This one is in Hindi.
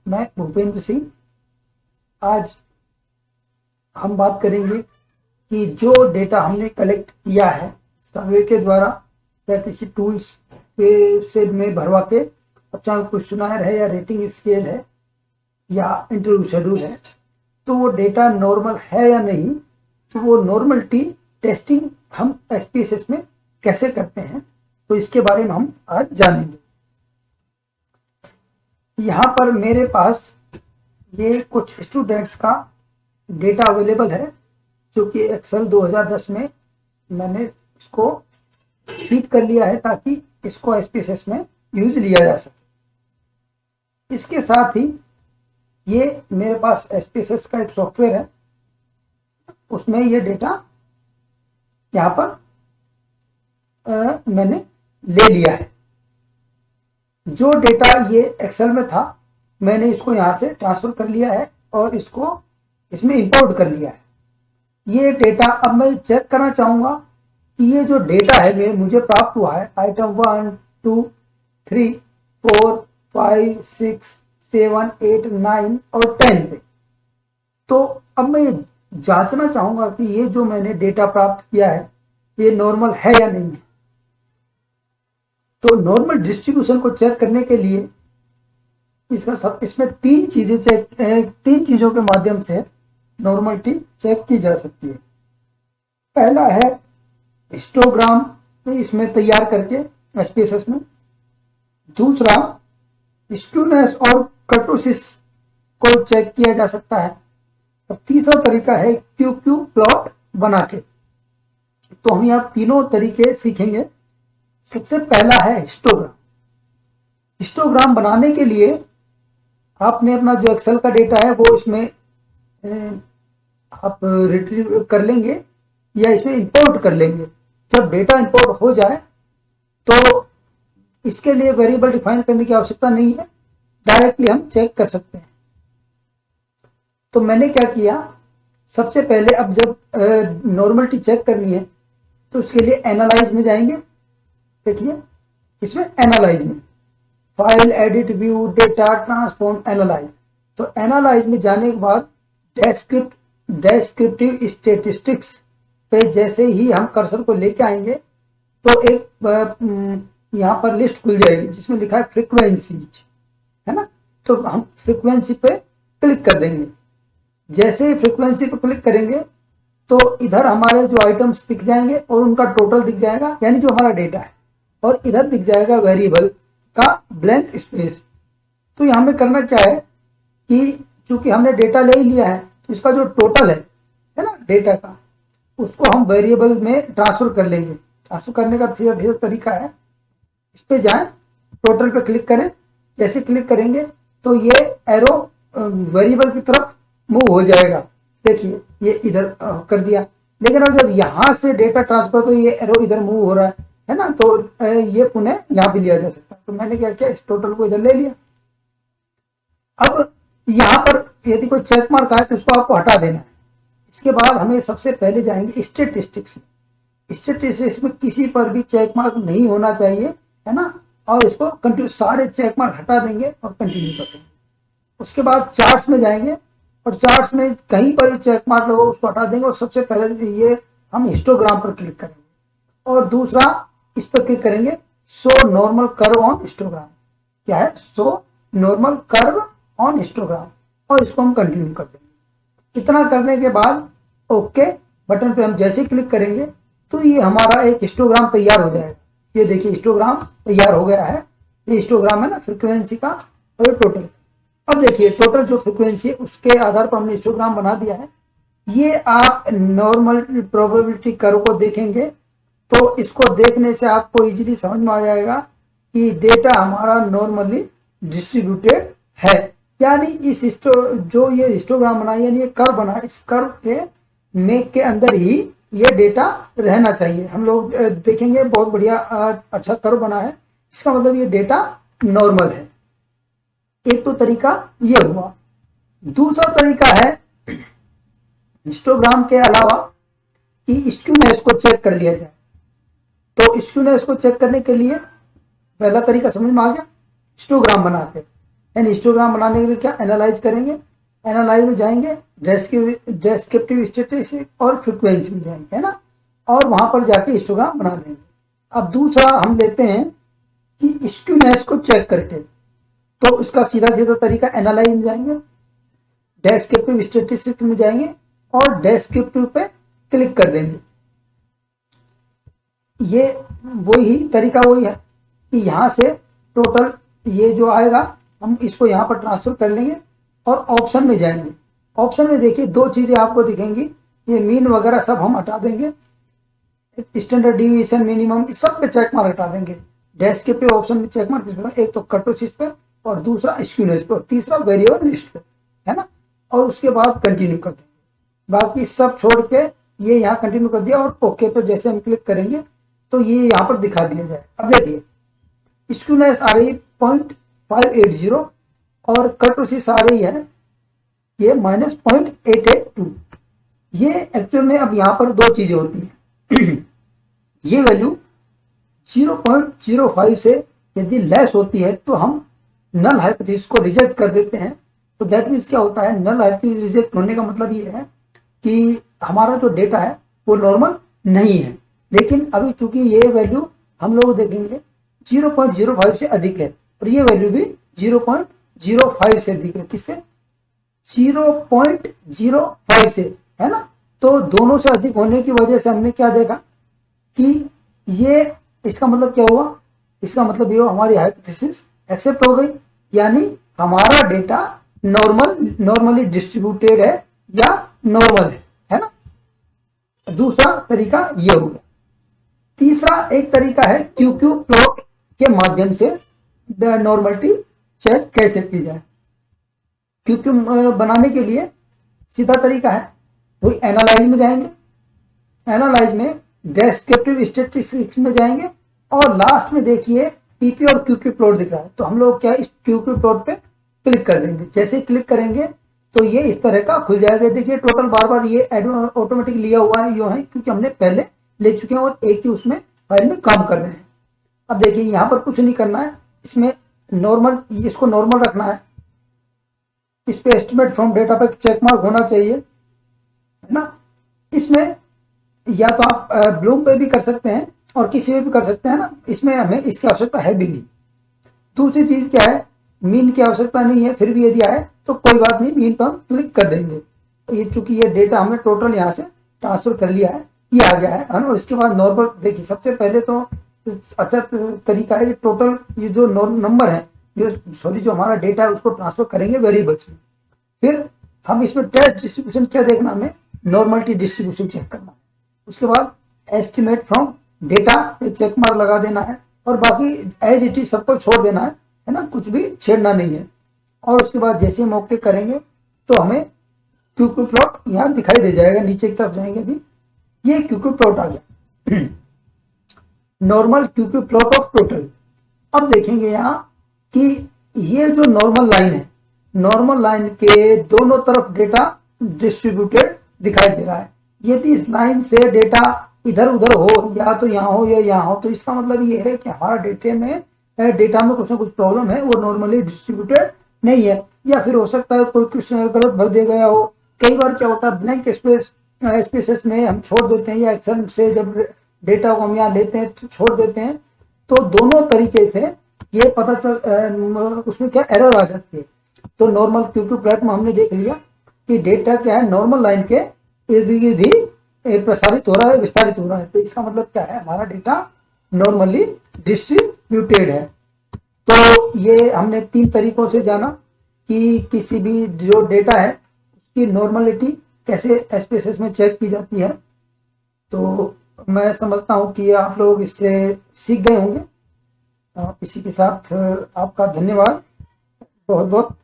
मैं भूपेंद्र सिंह। आज हम बात करेंगे कि जो डेटा हमने कलेक्ट किया है सर्वे के द्वारा या किसी टूल्स से में भरवा के, अब चाहे क्वेश्चनायर है या रेटिंग स्केल है या इंटरव्यू शेड्यूल है, तो वो डेटा नॉर्मल है या नहीं, तो वो नॉर्मलिटी टेस्टिंग हम एसपीएसएस में कैसे करते हैं, तो इसके बारे में हम आज जानेंगे। यहाँ पर मेरे पास ये कुछ स्टूडेंट्स का डेटा अवेलेबल है जो कि एक्सेल 2010 में मैंने इसको फीड कर लिया है ताकि इसको एसपीएसएस में यूज लिया जा सके। इसके साथ ही ये मेरे पास एसपीएसएस का एक सॉफ्टवेयर है, उसमें ये डेटा यहाँ पर मैंने ले लिया है। जो डेटा ये एक्सेल में था मैंने इसको यहाँ से ट्रांसफर कर लिया है और इसको इसमें इंपोर्ट कर लिया है। ये डेटा अब मैं चेक करना चाहूँगा कि ये जो डेटा है मुझे प्राप्त हुआ है आइटम 1, 2, 3, 4, 5, 6, 7, 8, 9 और 10 पे। तो अब मैं जांचना चाहूँगा कि ये जो मैंने डेटा प्राप्त किया है ये नॉर्मल है या नहीं है। तो नॉर्मल डिस्ट्रीब्यूशन को चेक करने के लिए इसमें तीन चीजों के माध्यम से नॉर्मलिटी चेक की जा सकती है। पहला है हिस्टोग्राम इसमें तैयार करके एसपीएसएस में। दूसरा स्क्यूनेस और कर्टोसिस को चेक किया जा सकता है। और तीसरा तरीका है क्यूक्यू प्लॉट बना के। तो हम यहाँ तीनों तरीके सीखेंगे। सबसे पहला है हिस्टोग्राम। हिस्टोग्राम बनाने के लिए आपने अपना जो एक्सेल का डेटा है वो इसमें आप रिट्रीव कर लेंगे या इसमें इंपोर्ट कर लेंगे। जब डेटा इंपोर्ट हो जाए तो इसके लिए वेरिएबल डिफाइन करने की आवश्यकता नहीं है, डायरेक्टली हम चेक कर सकते हैं। तो मैंने क्या किया, सबसे पहले अब जब नॉर्मलिटी चेक करनी है तो उसके लिए एनालाइज में जाएंगे। देखिए इसमें एनालाइज में file, edit, view, data, transform, analyse. तो एनालाइज में जाने के बाद डेस्क्रिप्टिव स्टैटिस्टिक्स पे जैसे ही हम कर्सर को लेके आएंगे तो एक यहाँ पर लिस्ट खुल जाएगी जिसमें लिखा है फ्रीक्वेंसीज, है ना। तो हम फ्रीक्वेंसी पे क्लिक कर देंगे। जैसे ही फ्रीक्वेंसी पे क्लिक करेंगे तो इधर हमारे जो आइटम्स दिख जाएंगे और उनका टोटल दिख जाएगा, यानी जो हमारा डेटा है, और इधर दिख जाएगा वेरिएबल का ब्लैंक स्पेस। तो यहाँ में करना क्या है कि चूंकि हमने डेटा ले ही लिया है तो इसका जो टोटल है ना डेटा का, उसको हम वेरिएबल में ट्रांसफर कर लेंगे। ट्रांसफर करने का सीधा तरीका है, इस पे जाएं, टोटल पे क्लिक करें। जैसे क्लिक करेंगे तो ये एरो वेरिएबल की तरफ मूव हो जाएगा। देखिए ये इधर कर दिया। लेकिन अब जब यहाँ से डेटा ट्रांसफर तो ये एरो इधर मूव हो रहा है ना, तो ये पुनः यहाँ भी लिया जा सकता है। तो मैंने क्या किया, इस टोटल को इधर ले लिया। अब यहाँ पर यदि कोई चेक मार्क आए तो उसको आपको हटा देना है। इसके बाद हमें सबसे पहले जाएंगे स्टैटिस्टिक्स में। स्टैटिस्टिक्स में किसी पर भी चेक मार्क नहीं होना चाहिए, है ना, और इसको कंटिन्यू सारे चेक मार्क हटा देंगे और कंटिन्यू कर देंगे। उसके बाद चार्ट्स में जाएंगे और चार्ट्स में कहीं पर भी चेक मार्क लगा उसको हटा देंगे और सबसे पहले ये हम हिस्टोग्राम पर क्लिक करेंगे और दूसरा इस पर क्लिक करेंगे show normal curve on histogram. क्या है, show normal curve on histogram, और इसको हम कंटिन्यू कर देंगे। इतना करने के बाद ओके बटन पे हम जैसे क्लिक करेंगे तो ये हमारा एक हिस्टोग्राम तैयार हो जाएगा। ये देखिए हिस्टोग्राम तैयार हो गया है। ये हिस्टोग्राम है ना फ्रीक्वेंसी का और ये टोटल। अब देखिए टोटल जो फ्रीक्वेंसी है उसके आधार पर हमने हिस्टोग्राम बना दिया है। ये आप नॉर्मल प्रोबेबिलिटी कर्व को देखेंगे तो इसको देखने से आपको इजीली समझ में आ जाएगा कि डेटा हमारा नॉर्मली डिस्ट्रीब्यूटेड है। यानी इस जो ये हिस्टोग्राम बना, यानी ये कर्व बना, इस कर्व के मेक के अंदर ही ये डेटा रहना चाहिए। हम लोग देखेंगे बहुत बढ़िया अच्छा कर्व बना है, इसका मतलब ये डेटा नॉर्मल है। एक तो तरीका ये हुआ। दूसरा तरीका है हिस्टोग्राम के अलावा कि स्क्यूनेस को चेक कर लिया जाए। तो स्क्यूनेस को चेक करने के लिए पहला तरीका समझ में आ गया, हिस्टोग्राम बना के। एंड हिस्टोग्राम बनाने के लिए क्या एनालाइज करेंगे, एनालाइज में जाएंगे, डेस्क्रिप्टिव स्टैटिस्टिक्स और फ्रीक्वेंसी में जाएंगे, है ना, और वहां पर जाके हिस्टोग्राम बना देंगे। अब दूसरा हम लेते हैं कि स्क्यूनेस को चेक करके, तो इसका सीधा सीधा तरीका एनालाइज में जाएंगे, डेस्क्रिप्टिव स्टैटिस्टिक्स में जाएंगे और डेस्क्रिप्टिव पे क्लिक कर देंगे। ये वही तरीका वही है कि यहां से टोटल ये जो आएगा हम इसको यहां पर ट्रांसफर कर लेंगे और ऑप्शन में जाएंगे। ऑप्शन में देखिए दो चीजें आपको दिखेंगी, ये मीन वगैरह सब हम हटा देंगे, स्टैंडर्ड डिविएशन, मिनिमम, इस सब पे चेक मार्क हटा देंगे। डेस्क्रिप्टिव ऑप्शन में चेक मार्क किस पे, एक तो कर्टोसिस पे और दूसरा स्क्यूनेस पे और तीसरा वेरिएबल लिस्ट पे, है ना, और उसके बाद कंटिन्यू कर देंगे। बाकी सब छोड़ के ये यहाँ कंटिन्यू कर दिया और ओके पे जैसे हम क्लिक करेंगे तो ये यहाँ पर दिखा दिया जाए। अब देखिए स्क्यूनेस आ रही 0.580 और कर्टोसिस आ रही है ये -0.882। ये एक्चुअल में अब यहाँ पर दो चीजें होती हैं ये वैल्यू 0.05 से यदि लेस होती है तो हम नल हाइपोथेसिस को रिजेक्ट कर देते हैं। तो दैट मीन्स क्या होता है, नल हाइपोथेसिस रिजेक्ट होने का मतलब ये है कि हमारा जो डेटा है वो नॉर्मल नहीं है। लेकिन अभी चूंकि ये वैल्यू हम लोग देखेंगे 0.05 से अधिक है और ये वैल्यू भी 0.05 से अधिक है, किससे, 0.05 से, है ना। तो दोनों से अधिक होने की वजह से हमने क्या देखा कि ये, इसका मतलब क्या हुआ, इसका मतलब ये हमारी हाइपोथेसिस एक्सेप्ट हो गई, यानी हमारा डेटा नॉर्मली डिस्ट्रीब्यूटेड है या नॉर्मल है ना। दूसरा तरीका ये हो गया। तीसरा एक तरीका है क्यूक्यू प्लॉट के माध्यम से नॉर्मलिटी चेक कैसे की जाए। क्यूक्यू बनाने के लिए सीधा तरीका है, वही एनालाइज में जाएंगे, एनालाइज में डेस्क्रिप्टिव स्टैटिस्टिक्स में जाएंगे और लास्ट में देखिए पीपी और क्यूक्यू प्लॉट दिख रहा है, तो हम लोग क्या इस क्यूक्यू प्लॉट पे क्लिक कर देंगे। जैसे क्लिक करेंगे तो ये इस तरह का खुल जाएगा। देखिए टोटल बार बार ये ऑटोमेटिक लिया हुआ है, यो है क्योंकि हमने पहले ले चुके हैं और एक ही उसमें फाइल में काम कर रहे हैं। अब देखिए यहाँ पर कुछ नहीं करना है, इसमें नॉर्मल, इसको नॉर्मल रखना है, इस पे एस्टिमेट फ्रॉम डेटा पे चेक मार्क होना चाहिए, है ना। इसमें या तो आप ब्लूम पे भी कर सकते हैं और किसी में भी कर सकते हैं ना, इसमें हमें इसकी आवश्यकता है भी नहीं। दूसरी चीज क्या है, मीन की आवश्यकता नहीं है, फिर भी यदि आए तो कोई बात नहीं, मीन पर हम क्लिक कर देंगे। तो ये चूंकि ये डेटा हमने टोटल यहाँ से ट्रांसफर कर लिया है, ये आ गया है, और इसके बाद नॉर्मल देखिए सबसे पहले तो अच्छा तरीका है, टोटल ये जो नंबर है, जो हमारा डेटा है उसको ट्रांसफर करेंगे वेरिएबल्स में। फिर हम इसमें टेस्ट डिस्ट्रीब्यूशन क्या देखना, हमें नॉर्मलिटी डिस्ट्रीब्यूशन चेक करना है। उसके बाद एस्टिमेट फ्रॉम डेटा पे चेक मार्क लगा देना है और बाकी एज इट इज सबको छोड़ देना है ना, कुछ भी छेड़ना नहीं है। और उसके बाद जैसे हम ओके करेंगे तो हमें क्यूक्यू प्लॉट यहाँ दिखाई दे जाएगा, नीचे की तरफ जाएंगे अभी, ये क्यूक्यू प्लॉट आ गया, normal QQ plot of total. अब देखेंगे यहाँ कि ये जो नॉर्मल लाइन है, नॉर्मल लाइन के दोनों तरफ डेटा डिस्ट्रीब्यूटेड दिखाई दे रहा है। यदि इस लाइन से डेटा इधर उधर हो, या तो यहाँ हो या यहाँ हो, तो इसका मतलब ये है कि हमारा डेटा में कुछ ना कुछ प्रॉब्लम है, वो नॉर्मली डिस्ट्रीब्यूटेड नहीं है। या फिर हो सकता है कोई क्वेश्चन गलत भर दिया गया हो। कई बार क्या होता है, ब्लैंक स्पेसेस में हम छोड़ देते हैं, या एक्सेल से जब डेटा को हम यहाँ लेते हैं तो छोड़ देते हैं, तो दोनों तरीके से ये पता चल उसमें क्या एरर आ जाती है। तो नॉर्मल क्यूक्यू प्लॉट में हमने देख लिया कि डेटा क्या है, नॉर्मल लाइन के इर्द गिर्द ही प्रसारित हो रहा है, विस्तारित हो रहा है। तो इसका मतलब क्या है, हमारा डेटा नॉर्मली डिस्ट्रीब्यूटेड है। तो ये हमने 3 तरीकों से जाना कि किसी भी जो डेटा है उसकी नॉर्मलिटी कैसे एसपीएसएस में चेक की जाती है। तो मैं समझता हूँ कि आप लोग इससे सीख गए होंगे। इसी के साथ आपका धन्यवाद बहुत बहुत।